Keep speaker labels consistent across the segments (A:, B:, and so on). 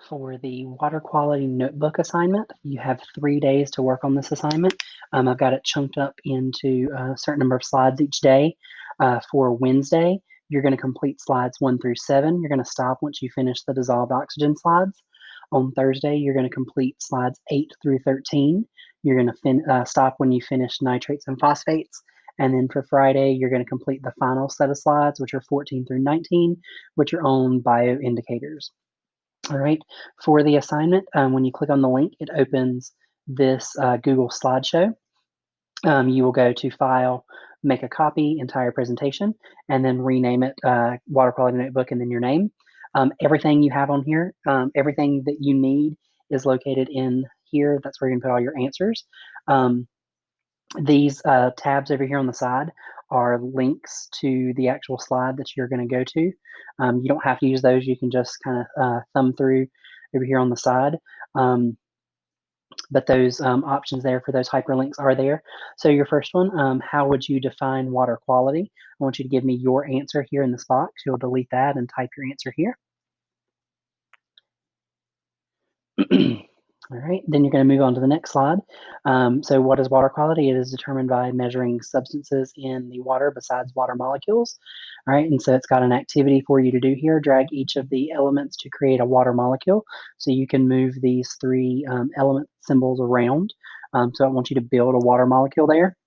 A: For the water quality notebook assignment, you have 3 days to work on this assignment. I've got it chunked up into a certain number of slides each day. For Wednesday, you're going to complete slides 1 through 7. You're going to stop once you finish the dissolved oxygen slides. On Thursday, you're going to complete slides 8 through 13. You're going to stop when you finish nitrates and phosphates. And then for Friday, you're going to complete the final set of slides, which are 14 through 19, which are on bioindicators. All right, for the assignment, when you click on the link, it opens this Google slideshow. You will go to File, Make a Copy, Entire Presentation, and then rename it Water Quality Notebook and then your name. Everything you have on here, everything that you need is located in here. That's where you can put all your answers. These tabs over here on the side are links to the actual slide that you're going to go to. You don't have to use those. You can just kind of thumb through over here on the side. But those options there for those hyperlinks are there. So your first one, how would you define water quality? I want you to give me your answer here in this box. You'll delete that and type your answer here. All right, then you're going to move on to the next slide. So what is water quality? It is determined by measuring substances in the water besides water molecules. All right, and so it's got an activity for you to do here. Drag each of the elements to create a water molecule. So you can move these three element symbols around. So I want you to build a water molecule there.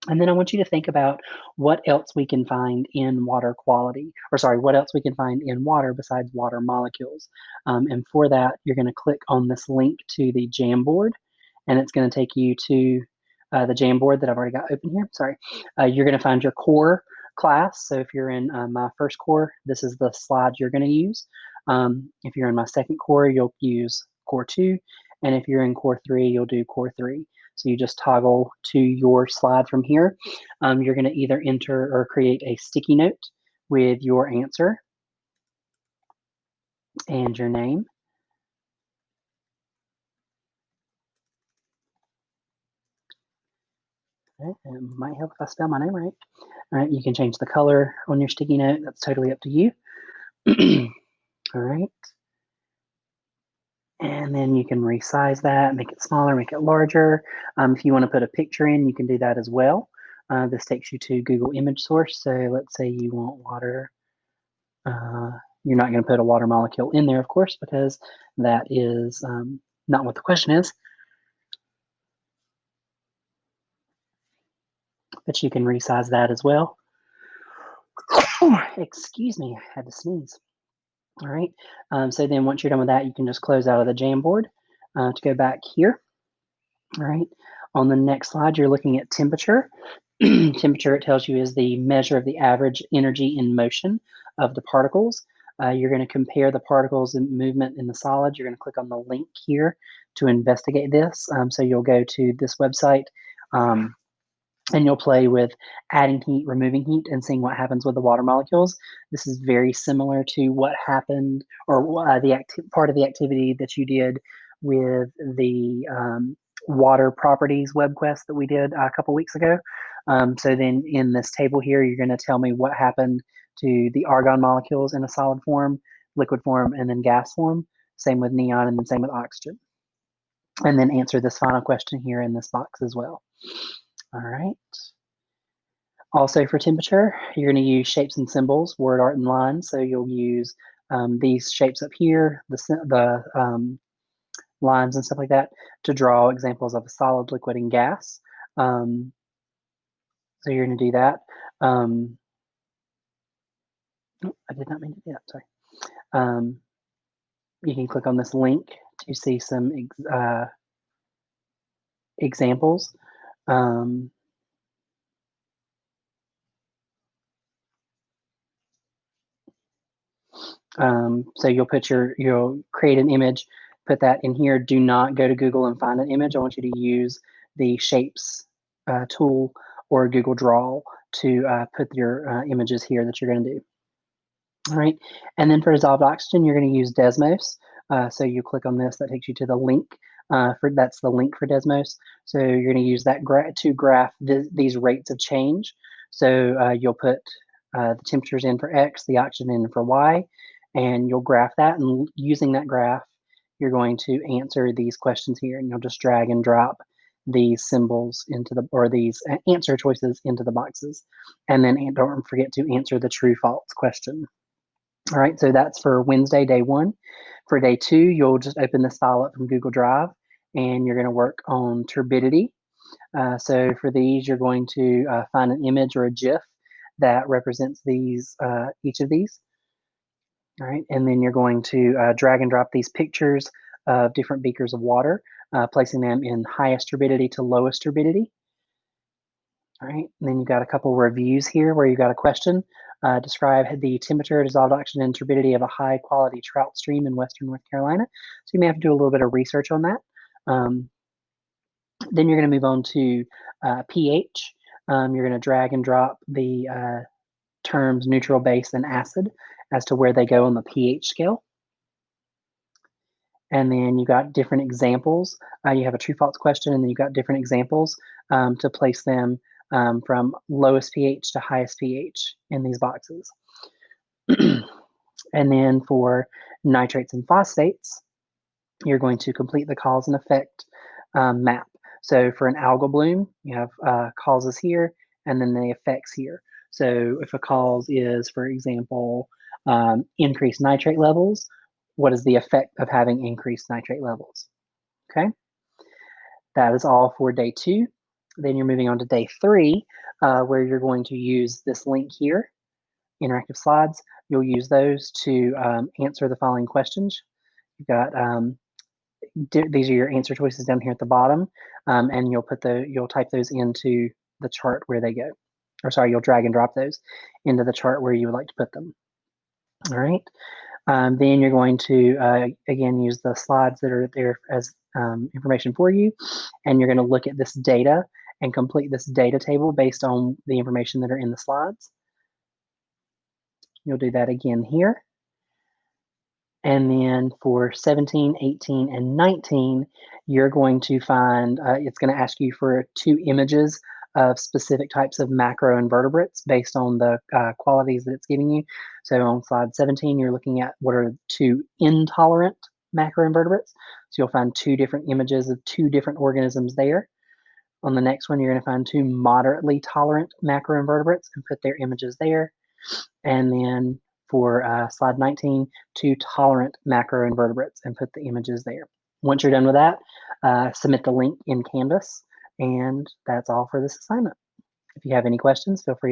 A: And then I want you to think about what else we can find in water quality, or sorry, what else we can find in water besides water molecules. And for that, you're going to click on this link to the Jamboard, and it's going to take you to the Jamboard that I've already got open here. Sorry. You're going to find your core class. So if you're in my first core, this is the slide you're going to use. If you're in my second core, you'll use core 2. And if you're in core 3, you'll do core 3. So you just toggle to your slide from here. You're going to either enter or create a sticky note with your answer and your name. Okay, it might help if I spell my name right. All right, you can change the color on your sticky note. That's totally up to you. All right. And then you can resize that, make it smaller, make it larger. If you want to put a picture in, you can do that as well. This takes you to Google Image Source. So let's say you want water. You're not going to put a water molecule in there, of course, because that is not what the question is. But you can resize that as well. Excuse me, I had to sneeze. All right, so then once you're done with that, you can just close out of the Jamboard to go back here. All right, on the next slide, you're looking at temperature. Temperature, it tells you, is the measure of the average energy in motion of the particles. You're going to compare the particles and movement in the solids. You're going to click on the link here to investigate this. So you'll go to this website and you'll play with adding heat, removing heat, and seeing what happens with the water molecules. This is very similar to what happened, or part of the activity that you did with the water properties web quest that we did a couple weeks ago. So then in this table here, you're going to tell me what happened to the argon molecules in a solid form, liquid form, and then gas form. Same with neon, and then same with oxygen. And then answer this final question here in this box as well. All right. Also for temperature, you're going to use shapes and symbols, word art and lines. So you'll use these shapes up here, the lines and stuff like that, to draw examples of a solid, liquid, and gas. So you're going to do that. Oh, I did not mean to do that, sorry. You can click on this link to see some examples. So you'll create an image, put that in here. Do not go to Google and find an image. I want you to use the Shapes tool or Google Draw to put your images here that you're going to do. All right, and then for dissolved oxygen, you're going to use Desmos. So you click on this, that takes you to the link. That's the link for Desmos. So you're going to use that to graph these rates of change. So you'll put the temperatures in for X, the oxygen in for Y, and you'll graph that. And using that graph, you're going to answer these questions here, and you'll just drag and drop these symbols into the, or these answer choices into the boxes. And then don't forget to answer the true false question. All right, so that's for Wednesday, day 1. For day 2, you'll just open this file up from Google Drive, and you're going to work on turbidity. So for these, you're going to find an image or a GIF that represents these, each of these. All right, and then you're going to drag and drop these pictures of different beakers of water, placing them in highest turbidity to lowest turbidity. All right, and then you've got a couple reviews here where you've got a question. Describe the temperature, dissolved oxygen, and turbidity of a high quality trout stream in western North Carolina. So you may have to do a little bit of research on that. Then you're going to move on to pH. You're going to drag and drop the terms neutral, base, and acid as to where they go on the pH scale. And then you got different examples. You have a true false question, and then you've got different examples to place them from lowest pH to highest pH in these boxes. And then for nitrates and phosphates, you're going to complete the cause and effect map. So for an algal bloom, you have causes here and then the effects here. So if a cause is, for example, increased nitrate levels, what is the effect of having increased nitrate levels? Okay, that is all for day 2. Then you're moving on to day 3, where you're going to use this link here, interactive slides. You'll use those to answer the following questions. You've got these are your answer choices down here at the bottom, and you'll type those into the chart where they go. Or sorry, you'll drag and drop those into the chart where you would like to put them. All right. Then you're going to, again, use the slides that are there as information for you, and you're going to look at this data and complete this data table based on the information that are in the slides. You'll do that again here. And then for 17, 18, and 19, you're going to find, it's going to ask you for 2 images of specific types of macroinvertebrates based on the qualities that it's giving you. So on slide 17, you're looking at what are 2 intolerant macroinvertebrates. So you'll find 2 different images of 2 different organisms there. On the next one, you're going to find 2 moderately tolerant macroinvertebrates and put their images there. And then for slide 19, 2 tolerant macroinvertebrates and put the images there. Once you're done with that, submit the link in Canvas, and that's all for this assignment. If you have any questions, feel free to